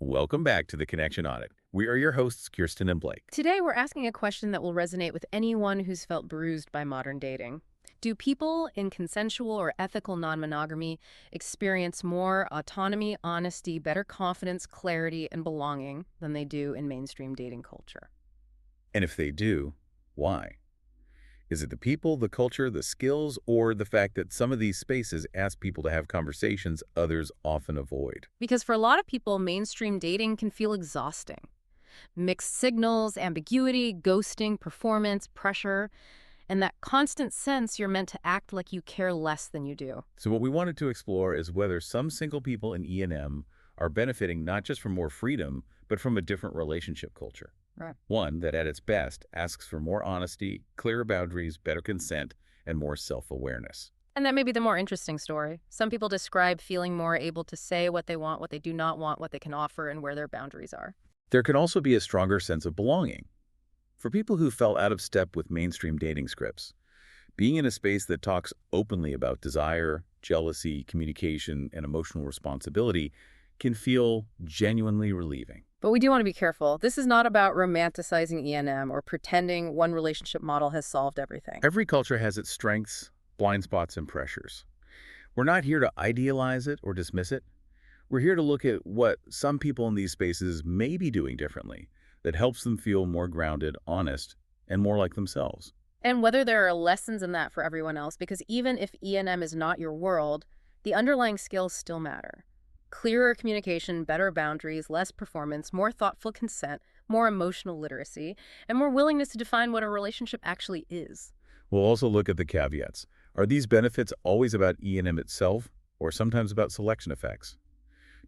Welcome back to the Connection Audit. We are your hosts, Kirsten and Blake. Today, we're asking a question that will resonate with anyone who's felt bruised by modern dating. Do people in consensual or ethical non-monogamy experience more autonomy, honesty, better confidence, clarity, and belonging than they do in mainstream dating culture? And if they do, why? Is it the people, the culture, the skills, or the fact that some of these spaces ask people to have conversations others often avoid? Because for a lot of people, mainstream dating can feel exhausting. Mixed signals, ambiguity, ghosting, performance, pressure, and that constant sense you're meant to act like you care less than you do. So what we wanted to explore is whether some single people in E&M are benefiting not just from more freedom, but from a different relationship culture. Right. One that at its best asks for more honesty, clearer boundaries, better consent, and more self-awareness. And that may be the more interesting story. Some people describe feeling more able to say what they want, what they do not want, what they can offer, and where their boundaries are. There can also be a stronger sense of belonging. For people who fell out of step with mainstream dating scripts, being in a space that talks openly about desire, jealousy, communication, and emotional responsibility can feel genuinely relieving. But we do want to be careful. This is not about romanticizing E&M or pretending one relationship model has solved everything. Every culture has its strengths, blind spots, and pressures. We're not here to idealize it or dismiss it. We're here to look at what some people in these spaces may be doing differently that helps them feel more grounded, honest, and more like themselves. And whether there are lessons in that for everyone else, because even if E&M is not your world, the underlying skills still matter. Clearer communication, better boundaries, less performance, more thoughtful consent, more emotional literacy, and more willingness to define what a relationship actually is. We'll also look at the caveats. Are these benefits always about E&M itself, or sometimes about selection effects?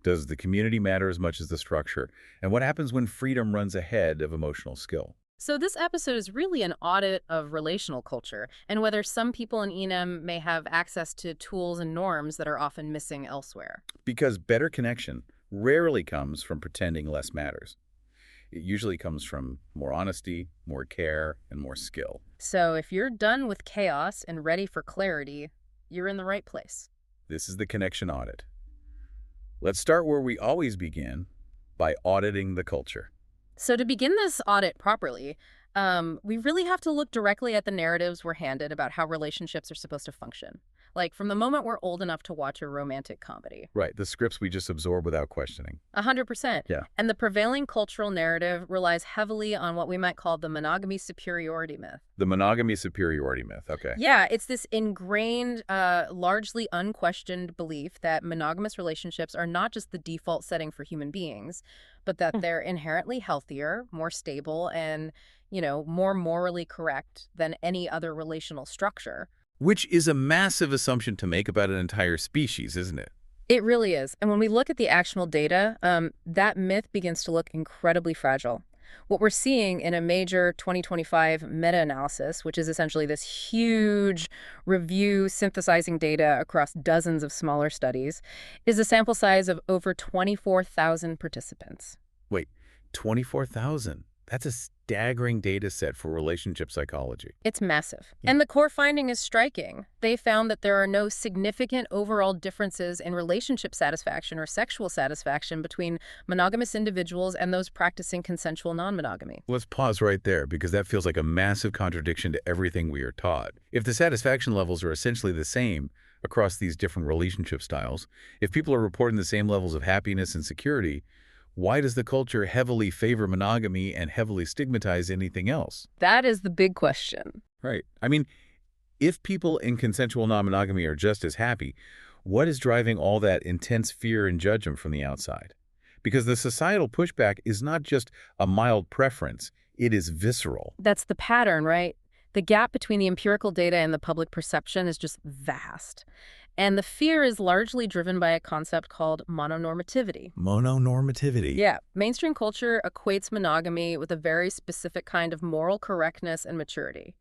Does the community matter as much as the structure? And what happens when freedom runs ahead of emotional skill? So this episode is really an audit of relational culture and whether some people in E&M may have access to tools and norms that are often missing elsewhere. Because better connection rarely comes from pretending less matters. It usually comes from more honesty, more care, and more skill. So if you're done with chaos and ready for clarity, you're in the right place. This is the Connection Audit. Let's start where we always begin, by auditing the culture. So to begin this audit properly, we really have to look directly at the narratives we're handed about how relationships are supposed to function. Like from the moment we're old enough to watch a romantic comedy. Right, the scripts we just absorb without questioning. 100%. Yeah. And the prevailing cultural narrative relies heavily on what we might call the monogamy superiority myth. The monogamy superiority myth, okay. Yeah, it's this ingrained, largely unquestioned belief that monogamous relationships are not just the default setting for human beings, but that they're inherently healthier, more stable, and, more morally correct than any other relational structure. Which is a massive assumption to make about an entire species, isn't it? It really is. And when we look at the actual data, that myth begins to look incredibly fragile. What we're seeing in a major 2025 meta-analysis, which is essentially this huge review synthesizing data across dozens of smaller studies, is a sample size of over 24,000 participants. Wait, 24,000? That's a staggering data set for relationship psychology. It's massive. Yeah. And the core finding is striking. They found that there are no significant overall differences in relationship satisfaction or sexual satisfaction between monogamous individuals and those practicing consensual non-monogamy. Let's pause right there, because that feels like a massive contradiction to everything we are taught. If the satisfaction levels are essentially the same across these different relationship styles, if people are reporting the same levels of happiness and security, why does the culture heavily favor monogamy and heavily stigmatize anything else? That is the big question. Right. I mean, if people in consensual non-monogamy are just as happy, what is driving all that intense fear and judgment from the outside? Because the societal pushback is not just a mild preference, it is visceral. That's the pattern, right? The gap between the empirical data and the public perception is just vast. And the fear is largely driven by a concept called mononormativity. Mononormativity. Yeah, mainstream culture equates monogamy with a very specific kind of moral correctness and maturity.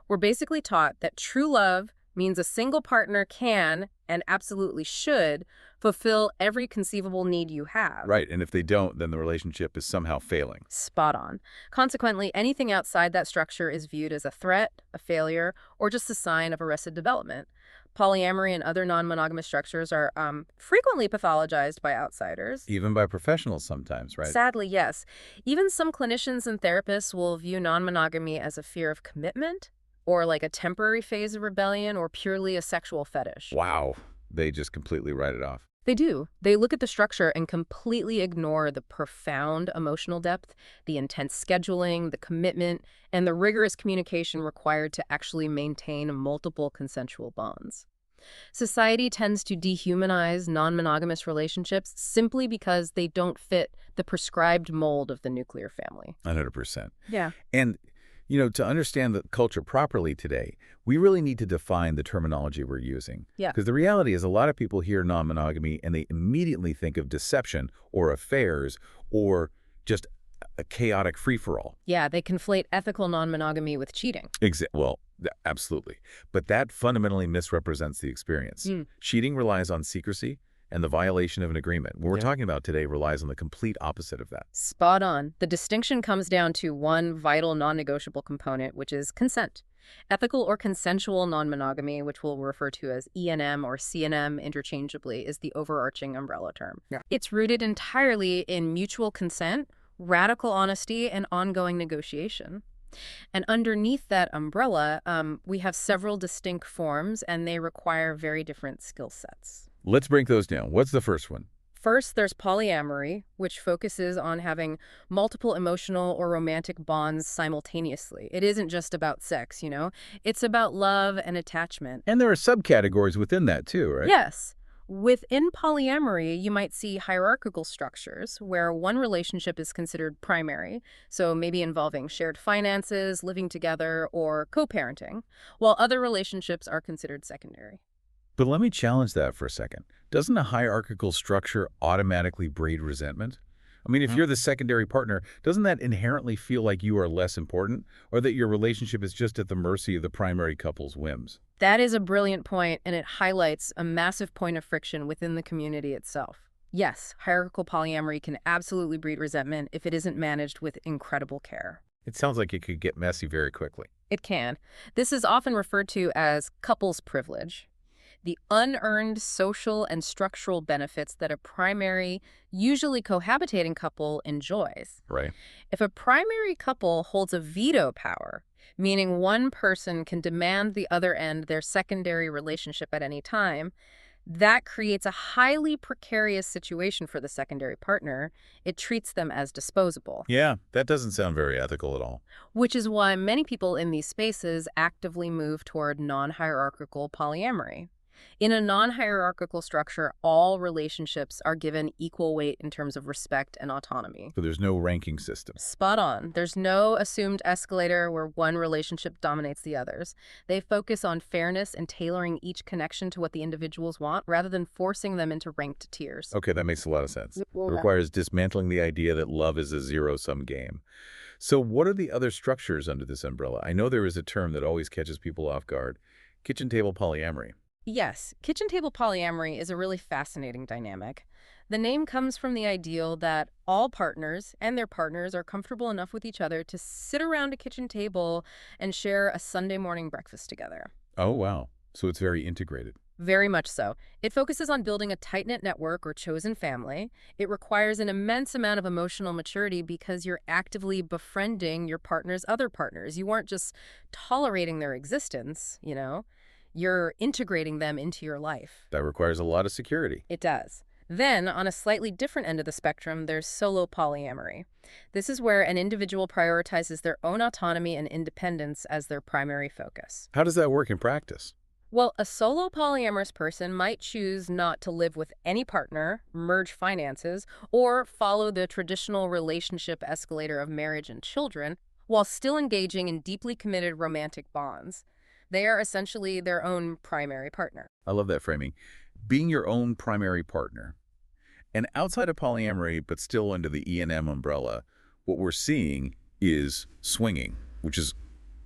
We're basically taught that true love means a single partner can, and absolutely should, fulfill every conceivable need you have. Right, and if they don't, then the relationship is somehow failing. Spot on. Consequently, anything outside that structure is viewed as a threat, a failure, or just a sign of arrested development. Polyamory and other non-monogamous structures are frequently pathologized by outsiders. Even by professionals sometimes, right? Sadly, yes. Even some clinicians and therapists will view non-monogamy as a fear of commitment, or like a temporary phase of rebellion, or purely a sexual fetish. Wow. They just completely write it off. They do. They look at the structure and completely ignore the profound emotional depth, the intense scheduling, the commitment, and the rigorous communication required to actually maintain multiple consensual bonds. Society tends to dehumanize non-monogamous relationships simply because they don't fit the prescribed mold of the nuclear family. 100%. Yeah. And, to understand the culture properly today, we really need to define the terminology we're using. Yeah. Because the reality is a lot of people hear non-monogamy and they immediately think of deception or affairs or just a chaotic free-for-all. Yeah, they conflate ethical non-monogamy with cheating. Well, absolutely. But that fundamentally misrepresents the experience. Cheating relies on secrecy, and the violation of an agreement. What we're talking about today relies on the complete opposite of that. Spot on. The distinction comes down to one vital non-negotiable component, which is consent. Ethical or consensual non-monogamy, which we'll refer to as E&M or CNM interchangeably, is the overarching umbrella term. Yeah. It's rooted entirely in mutual consent, radical honesty, and ongoing negotiation. And underneath that umbrella, we have several distinct forms, and they require very different skill sets. Let's break those down. What's the first one? First, there's polyamory, which focuses on having multiple emotional or romantic bonds simultaneously. It isn't just about sex, It's about love and attachment. And there are subcategories within that too, right? Yes. Within polyamory, you might see hierarchical structures where one relationship is considered primary, so maybe involving shared finances, living together, or co-parenting, while other relationships are considered secondary. But let me challenge that for a second. Doesn't a hierarchical structure automatically breed resentment? I mean, if you're the secondary partner, doesn't that inherently feel like you are less important, or that your relationship is just at the mercy of the primary couple's whims? That is a brilliant point, and it highlights a massive point of friction within the community itself. Yes, hierarchical polyamory can absolutely breed resentment if it isn't managed with incredible care. It sounds like it could get messy very quickly. It can. This is often referred to as couples privilege. The unearned social and structural benefits that a primary, usually cohabitating couple enjoys. Right. If a primary couple holds a veto power, meaning one person can demand the other end their secondary relationship at any time, that creates a highly precarious situation for the secondary partner. It treats them as disposable. Yeah, that doesn't sound very ethical at all. Which is why many people in these spaces actively move toward non-hierarchical polyamory. In a non-hierarchical structure, all relationships are given equal weight in terms of respect and autonomy. So there's no ranking system. Spot on. There's no assumed escalator where one relationship dominates the others. They focus on fairness and tailoring each connection to what the individuals want rather than forcing them into ranked tiers. Okay, that makes a lot of sense. It requires dismantling the idea that love is a zero-sum game. So what are the other structures under this umbrella? I know there is a term that always catches people off guard: kitchen table polyamory. Yes, kitchen table polyamory is a really fascinating dynamic. The name comes from the ideal that all partners and their partners are comfortable enough with each other to sit around a kitchen table and share a Sunday morning breakfast together. Oh, wow. So it's very integrated. Very much so. It focuses on building a tight-knit network or chosen family. It requires an immense amount of emotional maturity because you're actively befriending your partner's other partners. You aren't just tolerating their existence, You're integrating them into your life. That requires a lot of security. It does. Then, on a slightly different end of the spectrum, there's solo polyamory. This is where an individual prioritizes their own autonomy and independence as their primary focus. How does that work in practice? Well, a solo polyamorous person might choose not to live with any partner, merge finances, or follow the traditional relationship escalator of marriage and children, while still engaging in deeply committed romantic bonds. They are essentially their own primary partner. I love that framing. Being your own primary partner. And outside of polyamory, but still under the E&M umbrella, what we're seeing is swinging, which is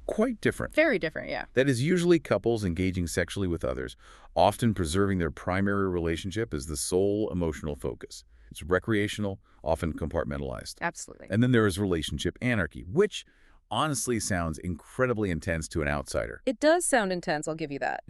quite different. Very different, yeah. That is usually couples engaging sexually with others, often preserving their primary relationship as the sole emotional focus. It's recreational, often compartmentalized. Absolutely. And then there is relationship anarchy, which honestly sounds incredibly intense to an outsider. It does sound intense, I'll give you that.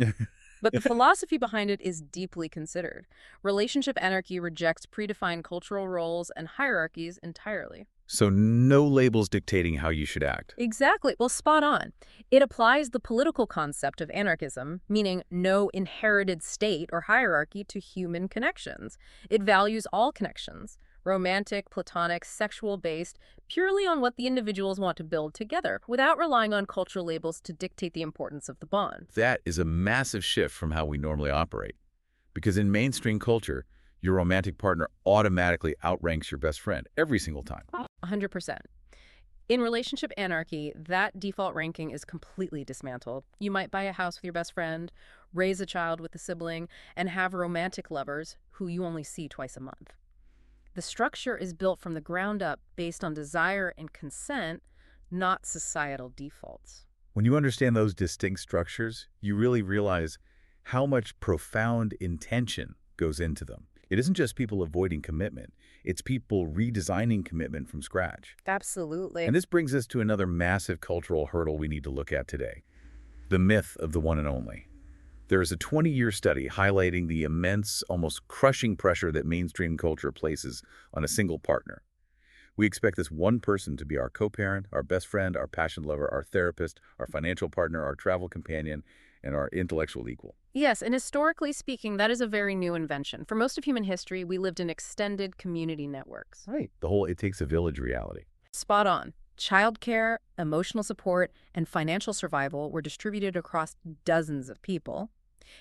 But the philosophy behind it is deeply considered. Relationship anarchy rejects predefined cultural roles and hierarchies entirely. So no labels dictating how you should act. Exactly. Well, spot on. It applies the political concept of anarchism, meaning no inherited state or hierarchy to human connections. It values all connections, romantic, platonic, sexual-based, purely on what the individuals want to build together, without relying on cultural labels to dictate the importance of the bond. That is a massive shift from how we normally operate. Because in mainstream culture, your romantic partner automatically outranks your best friend every single time. 100%. In relationship anarchy, that default ranking is completely dismantled. You might buy a house with your best friend, raise a child with a sibling, and have romantic lovers who you only see twice a month. The structure is built from the ground up based on desire and consent, not societal defaults. When you understand those distinct structures, you really realize how much profound intention goes into them. It isn't just people avoiding commitment. It's people redesigning commitment from scratch. Absolutely. And this brings us to another massive cultural hurdle we need to look at today. The myth of the one and only. There is a 20-year study highlighting the immense, almost crushing pressure that mainstream culture places on a single partner. We expect this one person to be our co-parent, our best friend, our passion lover, our therapist, our financial partner, our travel companion, and our intellectual equal. Yes, and historically speaking, that is a very new invention. For most of human history, we lived in extended community networks. Right. The whole it takes a village reality. Spot on. Childcare, emotional support, and financial survival were distributed across dozens of people.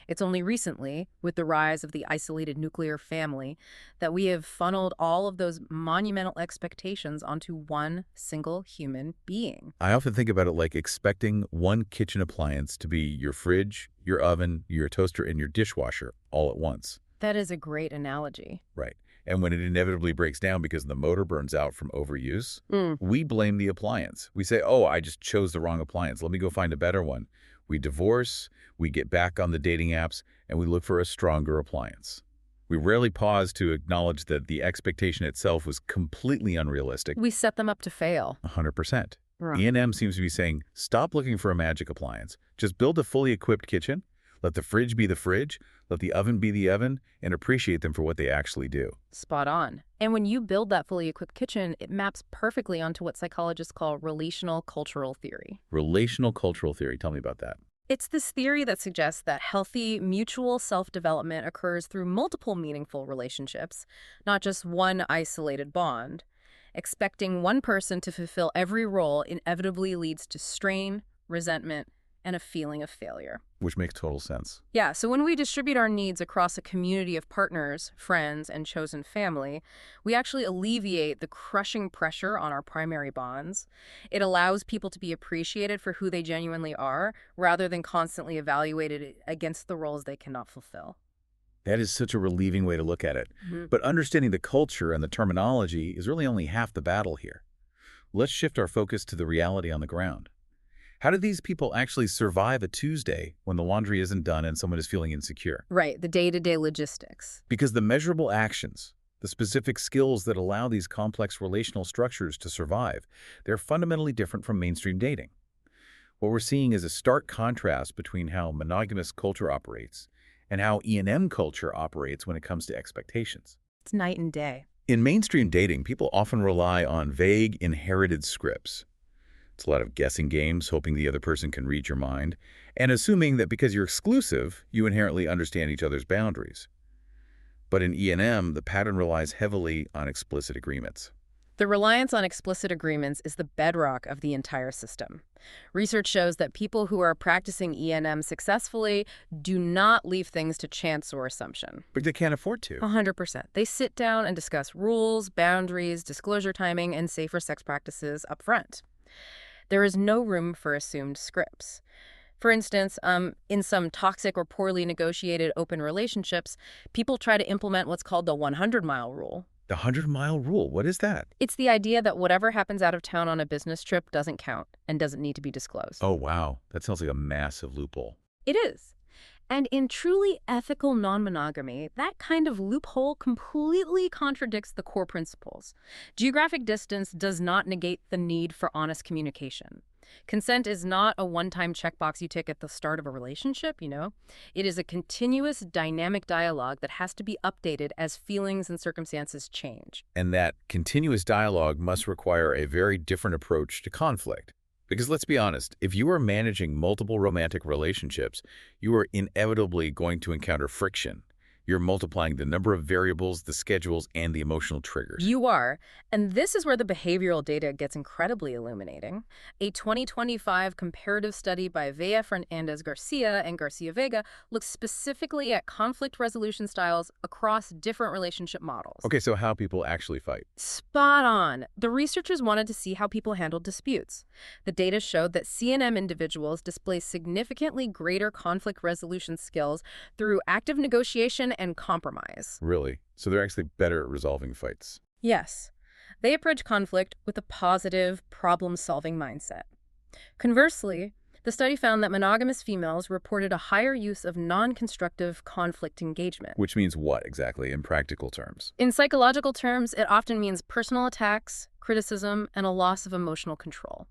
It's only recently, with the rise of the isolated nuclear family, that we have funneled all of those monumental expectations onto one single human being. I often think about it like expecting one kitchen appliance to be your fridge, your oven, your toaster, and your dishwasher all at once. That is a great analogy. Right. And when it inevitably breaks down because the motor burns out from overuse, we blame the appliance. We say, oh, I just chose the wrong appliance. Let me go find a better one. We divorce, we get back on the dating apps, and we look for a stronger appliance. We rarely pause to acknowledge that the expectation itself was completely unrealistic. We set them up to fail. 100%. Right. E&M seems to be saying, stop looking for a magic appliance. Just build a fully equipped kitchen, let the fridge be the fridge, let the oven be the oven, and appreciate them for what they actually do. Spot on. And when you build that fully equipped kitchen, it maps perfectly onto what psychologists call relational cultural theory. Relational cultural theory. Tell me about that. It's this theory that suggests that healthy, mutual self-development occurs through multiple meaningful relationships, not just one isolated bond. Expecting one person to fulfill every role inevitably leads to strain, resentment, and a feeling of failure. Which makes total sense. Yeah, so when we distribute our needs across a community of partners, friends, and chosen family, we actually alleviate the crushing pressure on our primary bonds. It allows people to be appreciated for who they genuinely are, rather than constantly evaluated against the roles they cannot fulfill. That is such a relieving way to look at it. But understanding the culture and the terminology is really only half the battle here. Let's shift our focus to the reality on the ground. How do these people actually survive a Tuesday when the laundry isn't done and someone is feeling insecure? Right, the day-to-day logistics. Because the measurable actions, the specific skills that allow these complex relational structures to survive, they're fundamentally different from mainstream dating. What we're seeing is a stark contrast between how monogamous culture operates and how E&M culture operates when it comes to expectations. It's night and day. In mainstream dating, people often rely on vague, inherited scripts. It's a lot of guessing games, hoping the other person can read your mind, and assuming that because you're exclusive, you inherently understand each other's boundaries. But in E&M, the pattern relies heavily on explicit agreements. The reliance on explicit agreements is the bedrock of the entire system. Research shows that people who are practicing E&M successfully do not leave things to chance or assumption. But they can't afford to. 100%. They sit down and discuss rules, boundaries, disclosure timing, and safer sex practices up front. There is no room for assumed scripts. For instance, in some toxic or poorly negotiated open relationships, people try to implement what's called the 100-mile rule. The 100-mile rule, what is that? It's the idea that whatever happens out of town on a business trip doesn't count and doesn't need to be disclosed. Oh, wow. That sounds like a massive loophole. It is. And in truly ethical non-monogamy, that kind of loophole completely contradicts the core principles. Geographic distance does not negate the need for honest communication. Consent is not a one-time checkbox you tick at the start of a relationship. It is a continuous, dynamic dialogue that has to be updated as feelings and circumstances change. And that continuous dialogue must require a very different approach to conflict. Because let's be honest, if you are managing multiple romantic relationships, you are inevitably going to encounter friction. You're multiplying the number of variables, the schedules, and the emotional triggers. You are, and this is where the behavioral data gets incredibly illuminating. A 2025 comparative study by Vea Fernandez-Garcia and Garcia-Vega looks specifically at conflict resolution styles across different relationship models. Okay, so how people actually fight. Spot on. The researchers wanted to see how people handled disputes. The data showed that C&M individuals display significantly greater conflict resolution skills through active negotiation and compromise. Really? So they're actually better at resolving fights. Yes, they approach conflict with a positive, problem-solving mindset. Conversely, the study found that monogamous females reported a higher use of non-constructive conflict engagement. Which means what exactly in practical terms? In psychological terms, it often means personal attacks, criticism, and a loss of emotional control.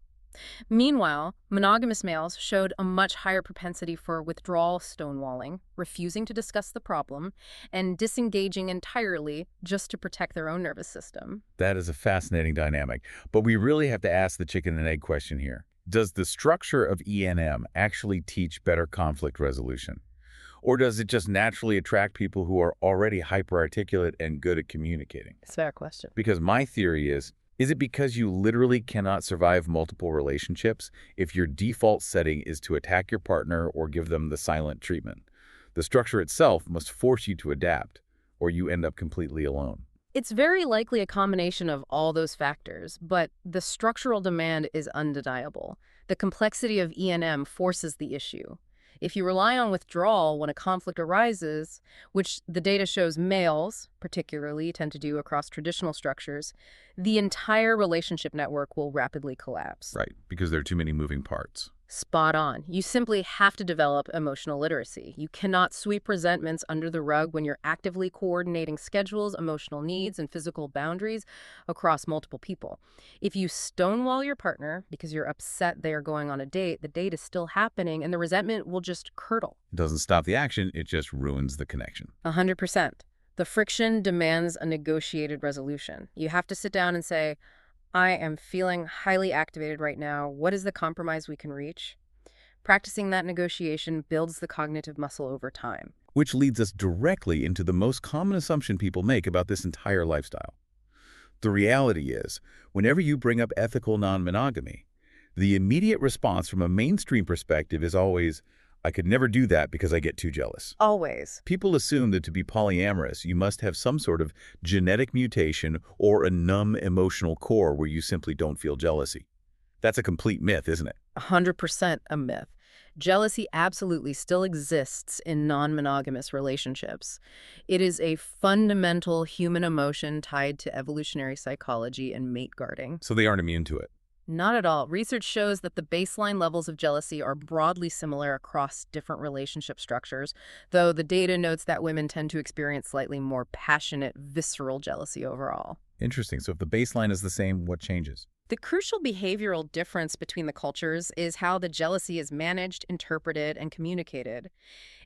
Meanwhile, monogamous males showed a much higher propensity for withdrawal, stonewalling, refusing to discuss the problem, and disengaging entirely just to protect their own nervous system. That is a fascinating dynamic. But we really have to ask the chicken and egg question here. Does the structure of E&M actually teach better conflict resolution? Or does it just naturally attract people who are already hyper-articulate and good at communicating? It's a fair question. Because my theory is it because you literally cannot survive multiple relationships if your default setting is to attack your partner or give them the silent treatment? The structure itself must force you to adapt, or you end up completely alone. It's very likely a combination of all those factors, but the structural demand is undeniable. The complexity of E&M forces the issue. If you rely on withdrawal when a conflict arises, which the data shows males, particularly, tend to do across traditional structures, the entire relationship network will rapidly collapse. Right, because there are too many moving parts. Spot on. You simply have to develop emotional literacy. You cannot sweep resentments under the rug when you're actively coordinating schedules, emotional needs, and physical boundaries across multiple people. If you stonewall your partner because you're upset they are going on a date, the date is still happening and the resentment will just curdle. It doesn't stop the action, it just ruins the connection. 100%. The friction demands a negotiated resolution. You have to sit down and say, I am feeling highly activated right now. What is the compromise we can reach? Practicing that negotiation builds the cognitive muscle over time. Which leads us directly into the most common assumption people make about this entire lifestyle. The reality is, whenever you bring up ethical non-monogamy, the immediate response from a mainstream perspective is always, I could never do that because I get too jealous. Always. People assume that to be polyamorous, you must have some sort of genetic mutation or a numb emotional core where you simply don't feel jealousy. That's a complete myth, isn't it? 100% a myth. Jealousy absolutely still exists in non-monogamous relationships. It is a fundamental human emotion tied to evolutionary psychology and mate guarding. So they aren't immune to it. Not at all. Research shows that the baseline levels of jealousy are broadly similar across different relationship structures, though the data notes that women tend to experience slightly more passionate, visceral jealousy overall. Interesting. So if the baseline is the same, what changes? The crucial behavioral difference between the cultures is how the jealousy is managed, interpreted, and communicated.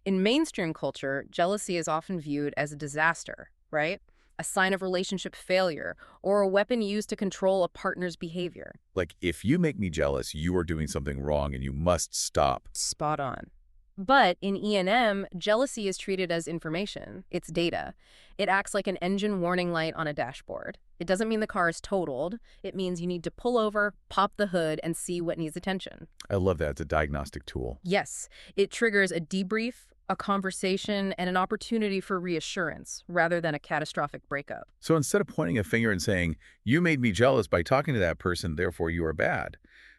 In mainstream culture, jealousy is often viewed as a disaster, right? A sign of relationship failure, or a weapon used to control a partner's behavior. Like, if you make me jealous, you are doing something wrong and you must stop. Spot on. But in E&M, jealousy is treated as information. It's data. It acts like an engine warning light on a dashboard. It doesn't mean the car is totaled. It means you need to pull over, pop the hood, and see what needs attention. I love that. It's a diagnostic tool. Yes, it triggers a debrief, a conversation, and an opportunity for reassurance, rather than a catastrophic breakup. So instead of pointing a finger and saying, you made me jealous by talking to that person, therefore you are bad,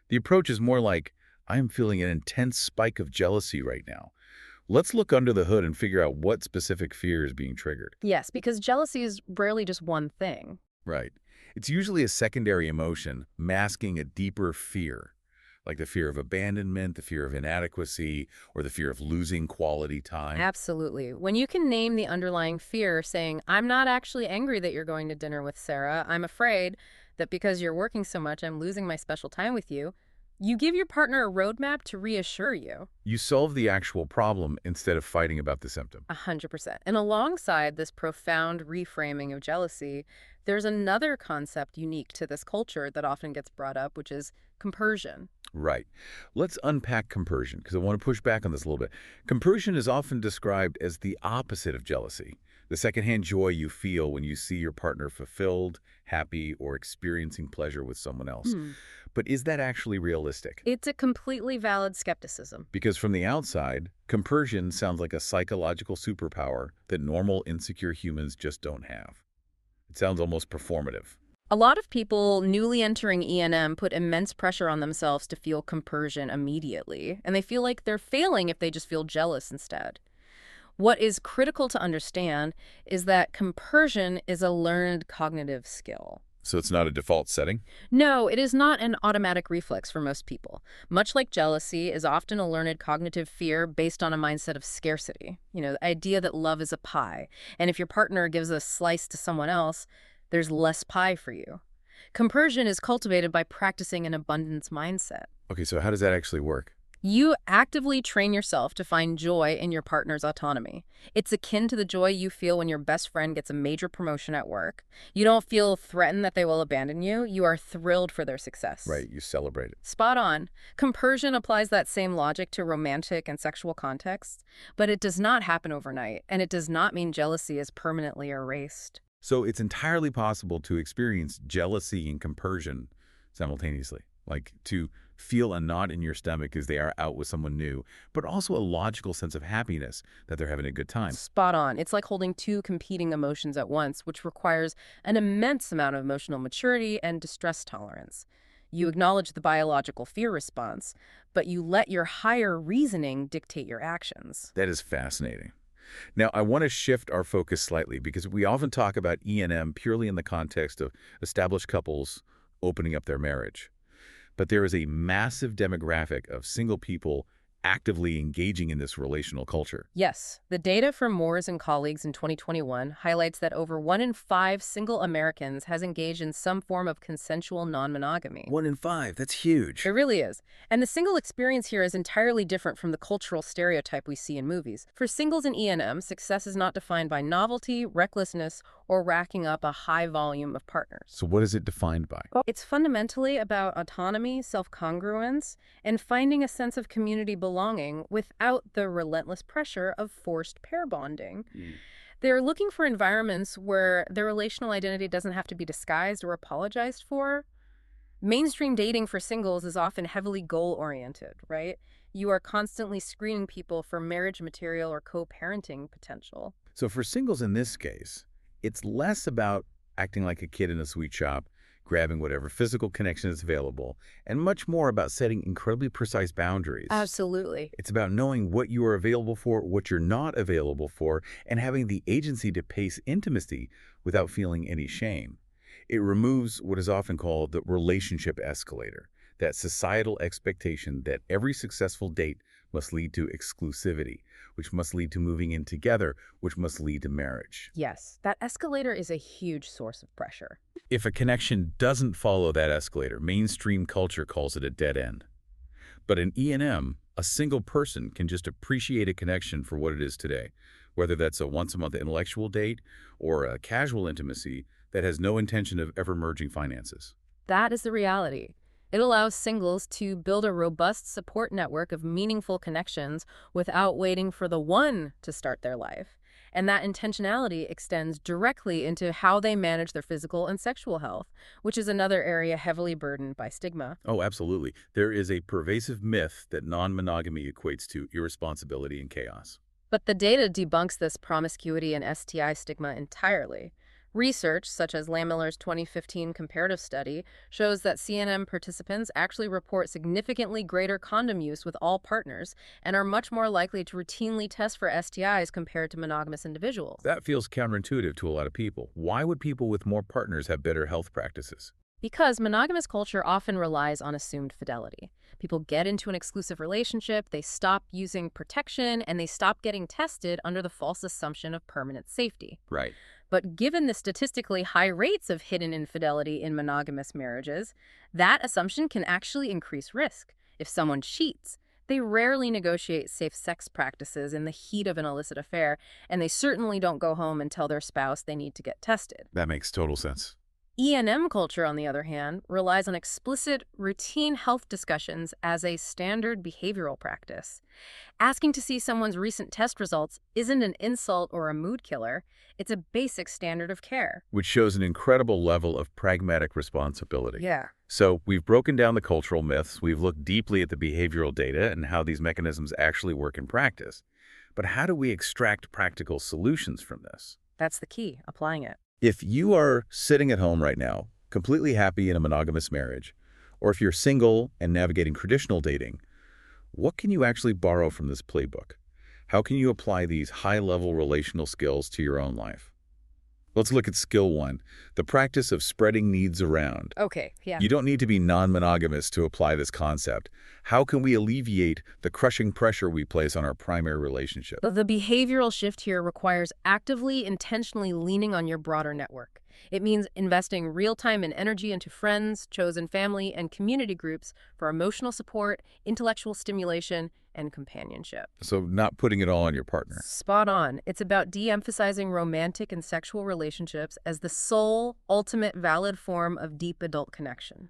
the approach is more like, I am feeling an intense spike of jealousy right now. Let's look under the hood and figure out what specific fear is being triggered. Yes, because jealousy is rarely just one thing. Right. It's usually a secondary emotion masking a deeper fear, like the fear of abandonment, the fear of inadequacy, or the fear of losing quality time. Absolutely. When you can name the underlying fear, saying, I'm not actually angry that you're going to dinner with Sarah. I'm afraid that because you're working so much, I'm losing my special time with you. You give your partner a roadmap to reassure you. You solve the actual problem instead of fighting about the symptom. 100%. And alongside this profound reframing of jealousy, there's another concept unique to this culture that often gets brought up, which is compersion. Right. Let's unpack compersion, because I want to push back on this a little bit. Compersion is often described as the opposite of jealousy, the secondhand joy you feel when you see your partner fulfilled, happy, or experiencing pleasure with someone else. But is that actually realistic? It's a completely valid skepticism. Because from the outside, compersion sounds like a psychological superpower that normal, insecure humans just don't have. It sounds almost performative. A lot of people newly entering E&M put immense pressure on themselves to feel compersion immediately, and they feel like they're failing if they just feel jealous instead. What is critical to understand is that compersion is a learned cognitive skill. So it's not a default setting? No, it is not an automatic reflex for most people. Much like jealousy is often a learned cognitive fear based on a mindset of scarcity. The idea that love is a pie, and if your partner gives a slice to someone else, there's less pie for you. Compersion is cultivated by practicing an abundance mindset. Okay, so how does that actually work? You actively train yourself to find joy in your partner's autonomy. It's akin to the joy you feel when your best friend gets a major promotion at work. You don't feel threatened that they will abandon you. You are thrilled for their success. Right, you celebrate it. Spot on. Compersion applies that same logic to romantic and sexual contexts, but it does not happen overnight, and it does not mean jealousy is permanently erased. So it's entirely possible to experience jealousy and compersion simultaneously, like to feel a knot in your stomach as they are out with someone new, but also a logical sense of happiness that they're having a good time. Spot on. It's like holding two competing emotions at once, which requires an immense amount of emotional maturity and distress tolerance. You acknowledge the biological fear response, but you let your higher reasoning dictate your actions. That is fascinating. Now, I want to shift our focus slightly because we often talk about E&M purely in the context of established couples opening up their marriage. But there is a massive demographic of single people actively engaging in this relational culture. Yes, the data from Moores and colleagues in 2021 highlights that over 1 in 5 single Americans has engaged in some form of consensual non-monogamy. 1 in 5, that's huge. It really is. And the single experience here is entirely different from the cultural stereotype we see in movies. For singles in E&M, success is not defined by novelty, recklessness, or racking up a high volume of partners. So what is it defined by? It's fundamentally about autonomy, self-congruence, and finding a sense of community belonging without the relentless pressure of forced pair bonding. They're looking for environments where their relational identity doesn't have to be disguised or apologized for. Mainstream dating for singles is often heavily goal-oriented, right? You are constantly screening people for marriage material or co-parenting potential. So for singles in this case, it's less about acting like a kid in a sweet shop, grabbing whatever physical connection is available, and much more about setting incredibly precise boundaries. Absolutely. It's about knowing what you are available for, what you're not available for, and having the agency to pace intimacy without feeling any shame. It removes what is often called the relationship escalator, that societal expectation that every successful date must lead to exclusivity, which must lead to moving in together, which must lead to marriage. Yes, that escalator is a huge source of pressure. If a connection doesn't follow that escalator, mainstream culture calls it a dead end. But in E&M, a single person can just appreciate a connection for what it is today, whether that's a once-a-month intellectual date or a casual intimacy that has no intention of ever merging finances. That is the reality. It allows singles to build a robust support network of meaningful connections without waiting for the one to start their life. And that intentionality extends directly into how they manage their physical and sexual health, which is another area heavily burdened by stigma. Oh, absolutely. There is a pervasive myth that non-monogamy equates to irresponsibility and chaos. But the data debunks this promiscuity and STI stigma entirely. Research, such as Lamiller's 2015 comparative study, shows that CNM participants actually report significantly greater condom use with all partners and are much more likely to routinely test for STIs compared to monogamous individuals. That feels counterintuitive to a lot of people. Why would people with more partners have better health practices? Because monogamous culture often relies on assumed fidelity. People get into an exclusive relationship, they stop using protection, and they stop getting tested under the false assumption of permanent safety. Right. But given the statistically high rates of hidden infidelity in monogamous marriages, that assumption can actually increase risk. If someone cheats, they rarely negotiate safe sex practices in the heat of an illicit affair, and they certainly don't go home and tell their spouse they need to get tested. That makes total sense. E&M culture, on the other hand, relies on explicit, routine health discussions as a standard behavioral practice. Asking to see someone's recent test results isn't an insult or a mood killer. It's a basic standard of care. Which shows an incredible level of pragmatic responsibility. Yeah. So we've broken down the cultural myths, we've looked deeply at the behavioral data and how these mechanisms actually work in practice. But how do we extract practical solutions from this? That's the key, applying it. If you are sitting at home right now, completely happy in a monogamous marriage, or if you're single and navigating traditional dating, what can you actually borrow from this playbook? How can you apply these high-level relational skills to your own life? Let's look at skill 1, the practice of spreading needs around. Okay, yeah. You don't need to be non-monogamous to apply this concept. How can we alleviate the crushing pressure we place on our primary relationship? The behavioral shift here requires actively, intentionally leaning on your broader network. It means investing real time and energy into friends, chosen family, and community groups for emotional support, intellectual stimulation, and companionship. So not putting it all on your partner. Spot on. It's about de-emphasizing romantic and sexual relationships as the sole, ultimate, valid form of deep adult connection.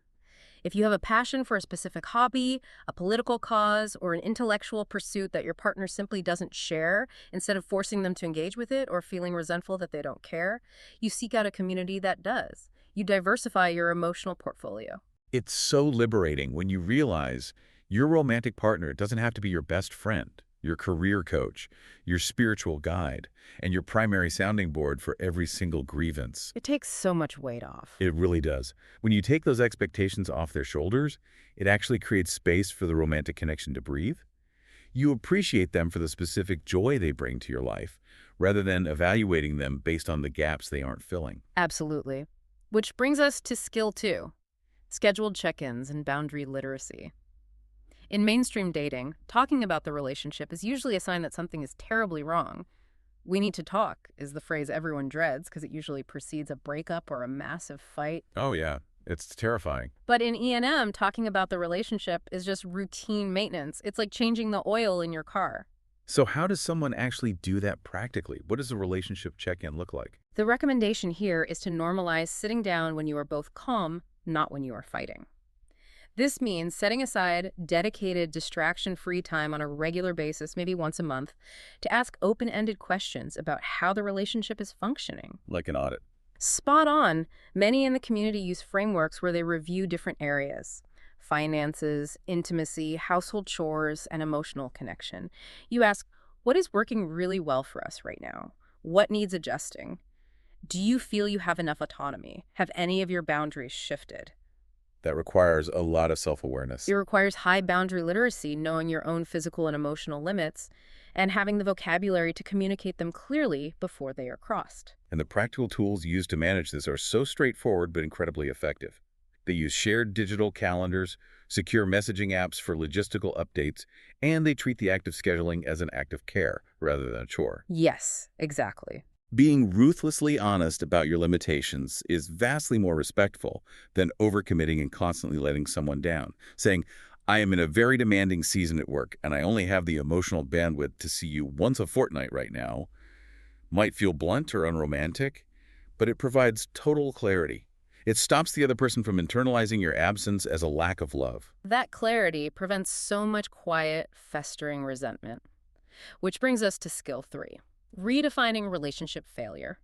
If you have a passion for a specific hobby, a political cause, or an intellectual pursuit that your partner simply doesn't share, instead of forcing them to engage with it or feeling resentful that they don't care, you seek out a community that does. You diversify your emotional portfolio. It's so liberating when you realize your romantic partner doesn't have to be your best friend, your career coach, your spiritual guide, and your primary sounding board for every single grievance. It takes so much weight off. It really does. When you take those expectations off their shoulders, it actually creates space for the romantic connection to breathe. You appreciate them for the specific joy they bring to your life, rather than evaluating them based on the gaps they aren't filling. Absolutely. Which brings us to skill 2, scheduled check-ins and boundary literacy. In mainstream dating, talking about the relationship is usually a sign that something is terribly wrong. "We need to talk" is the phrase everyone dreads because it usually precedes a breakup or a massive fight. Oh yeah, it's terrifying. But in E&M, talking about the relationship is just routine maintenance. It's like changing the oil in your car. So how does someone actually do that practically? What does a relationship check-in look like? The recommendation here is to normalize sitting down when you are both calm, not when you are fighting. This means setting aside dedicated, distraction-free time on a regular basis, maybe once a month, to ask open-ended questions about how the relationship is functioning. Like an audit. Spot on. Many in the community use frameworks where they review different areas: finances, intimacy, household chores, and emotional connection. You ask, what is working really well for us right now? What needs adjusting? Do you feel you have enough autonomy? Have any of your boundaries shifted? That requires a lot of self-awareness. It requires high boundary literacy, knowing your own physical and emotional limits, and having the vocabulary to communicate them clearly before they are crossed. And the practical tools used to manage this are so straightforward but incredibly effective. They use shared digital calendars, secure messaging apps for logistical updates, and they treat the act of scheduling as an act of care rather than a chore. Yes, exactly. Being ruthlessly honest about your limitations is vastly more respectful than overcommitting and constantly letting someone down. Saying, "I am in a very demanding season at work, and I only have the emotional bandwidth to see you once a fortnight right now," might feel blunt or unromantic, but it provides total clarity. It stops the other person from internalizing your absence as a lack of love. That clarity prevents so much quiet, festering resentment. Which brings us to skill 3. Redefining relationship failure.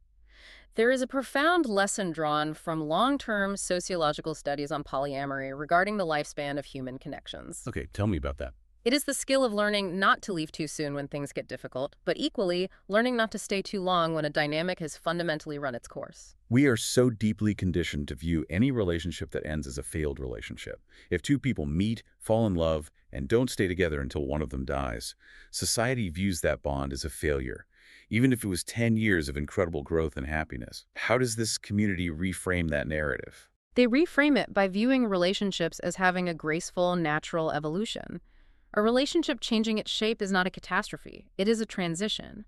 There is a profound lesson drawn from long-term sociological studies on polyamory regarding the lifespan of human connections. Okay, tell me about that. It is the skill of learning not to leave too soon when things get difficult, but equally, learning not to stay too long when a dynamic has fundamentally run its course. We are so deeply conditioned to view any relationship that ends as a failed relationship. If two people meet, fall in love, and don't stay together until one of them dies, society views that bond as a failure, even if it was 10 years of incredible growth and happiness. How does this community reframe that narrative? They reframe it by viewing relationships as having a graceful, natural evolution. A relationship changing its shape is not a catastrophe. It is a transition.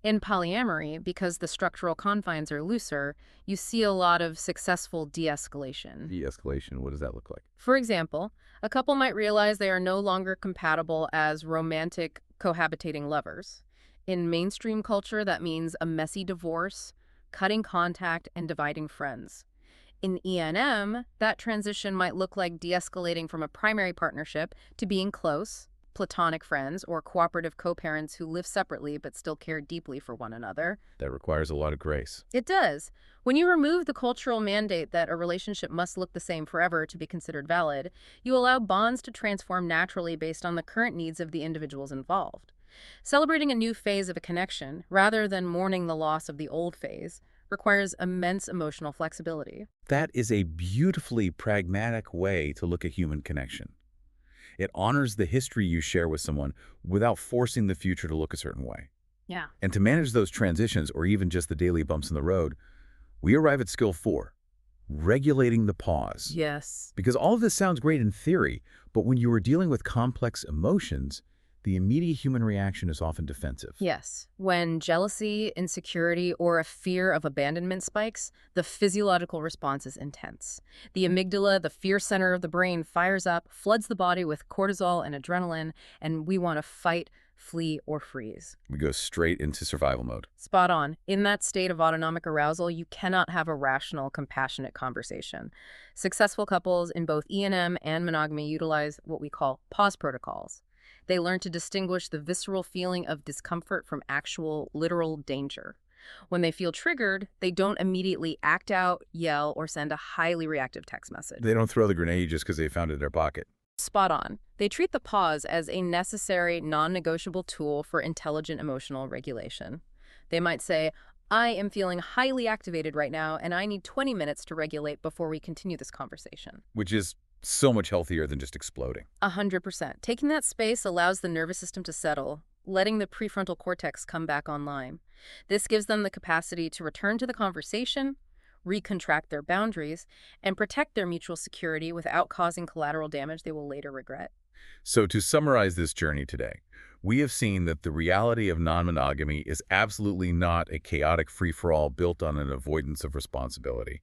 In polyamory, because the structural confines are looser, you see a lot of successful de-escalation. De-escalation, what does that look like? For example, a couple might realize they are no longer compatible as romantic cohabitating lovers. In mainstream culture, that means a messy divorce, cutting contact, and dividing friends. In E&M, that transition might look like de-escalating from a primary partnership to being close, platonic friends, or cooperative co-parents who live separately but still care deeply for one another. That requires a lot of grace. It does. When you remove the cultural mandate that a relationship must look the same forever to be considered valid, you allow bonds to transform naturally based on the current needs of the individuals involved. Celebrating a new phase of a connection, rather than mourning the loss of the old phase, requires immense emotional flexibility. That is a beautifully pragmatic way to look at human connection. It honors the history you share with someone without forcing the future to look a certain way. Yeah. And to manage those transitions, or even just the daily bumps in the road, we arrive at skill 4, regulating the pause. Yes. Because all of this sounds great in theory, but when you are dealing with complex emotions, the immediate human reaction is often defensive. Yes. When jealousy, insecurity, or a fear of abandonment spikes, the physiological response is intense. The amygdala, the fear center of the brain, fires up, floods the body with cortisol and adrenaline, and we want to fight, flee, or freeze. We go straight into survival mode. Spot on. In that state of autonomic arousal, you cannot have a rational, compassionate conversation. Successful couples in both E&M and monogamy utilize what we call pause protocols. They learn to distinguish the visceral feeling of discomfort from actual, literal danger. When they feel triggered, they don't immediately act out, yell, or send a highly reactive text message. They don't throw the grenade just because they found it in their pocket. Spot on. They treat the pause as a necessary, non-negotiable tool for intelligent emotional regulation. They might say, I am feeling highly activated right now, and I need 20 minutes to regulate before we continue this conversation. Which is so much healthier than just exploding. 100%. Taking that space allows the nervous system to settle, letting the prefrontal cortex come back online. This gives them the capacity to return to the conversation, recontract their boundaries, and protect their mutual security without causing collateral damage they will later regret. So to summarize this journey today, we have seen that the reality of non-monogamy is absolutely not a chaotic free-for-all built on an avoidance of responsibility.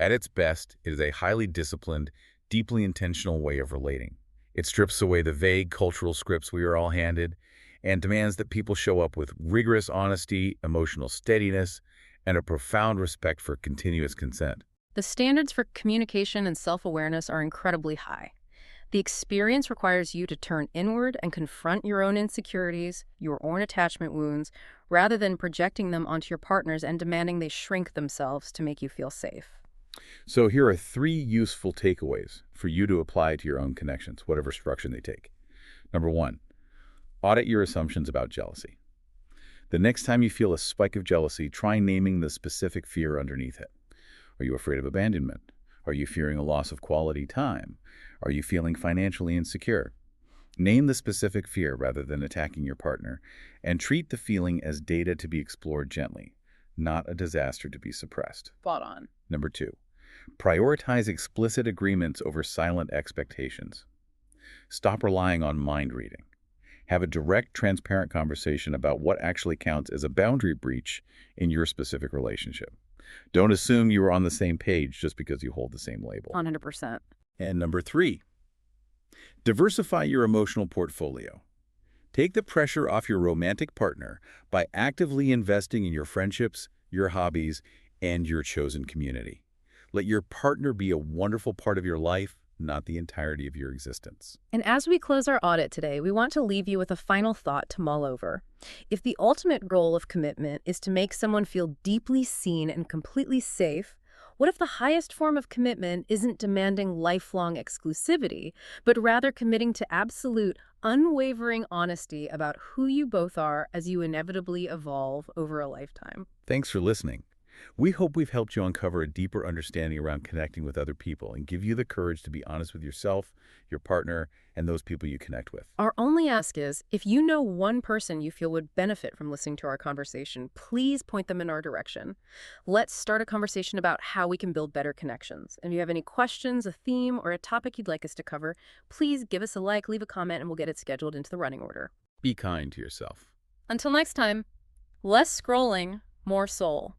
At its best, it is a highly disciplined, deeply intentional way of relating. It strips away the vague cultural scripts we are all handed and demands that people show up with rigorous honesty, emotional steadiness, and a profound respect for continuous consent. The standards for communication and self-awareness are incredibly high. The experience requires you to turn inward and confront your own insecurities, your own attachment wounds, rather than projecting them onto your partners and demanding they shrink themselves to make you feel safe. So here are 3 useful takeaways for you to apply to your own connections, whatever structure they take. Number 1, audit your assumptions about jealousy. The next time you feel a spike of jealousy, try naming the specific fear underneath it. Are you afraid of abandonment? Are you fearing a loss of quality time? Are you feeling financially insecure? Name the specific fear rather than attacking your partner, and treat the feeling as data to be explored gently, not a disaster to be suppressed. Spot on. Number 2, prioritize explicit agreements over silent expectations. Stop relying on mind reading. Have a direct, transparent conversation about what actually counts as a boundary breach in your specific relationship. Don't assume you are on the same page just because you hold the same label. 100%. And number 3, diversify your emotional portfolio. Take the pressure off your romantic partner by actively investing in your friendships, your hobbies, and your chosen community. Let your partner be a wonderful part of your life, not the entirety of your existence. And as we close our audit today, we want to leave you with a final thought to mull over. If the ultimate goal of commitment is to make someone feel deeply seen and completely safe, what if the highest form of commitment isn't demanding lifelong exclusivity, but rather committing to absolute, unwavering honesty about who you both are as you inevitably evolve over a lifetime? Thanks for listening. We hope we've helped you uncover a deeper understanding around connecting with other people and give you the courage to be honest with yourself, your partner, and those people you connect with. Our only ask is, if you know one person you feel would benefit from listening to our conversation, please point them in our direction. Let's start a conversation about how we can build better connections. And if you have any questions, a theme, or a topic you'd like us to cover, please give us a like, leave a comment, and we'll get it scheduled into the running order. Be kind to yourself. Until next time. Less scrolling, more soul.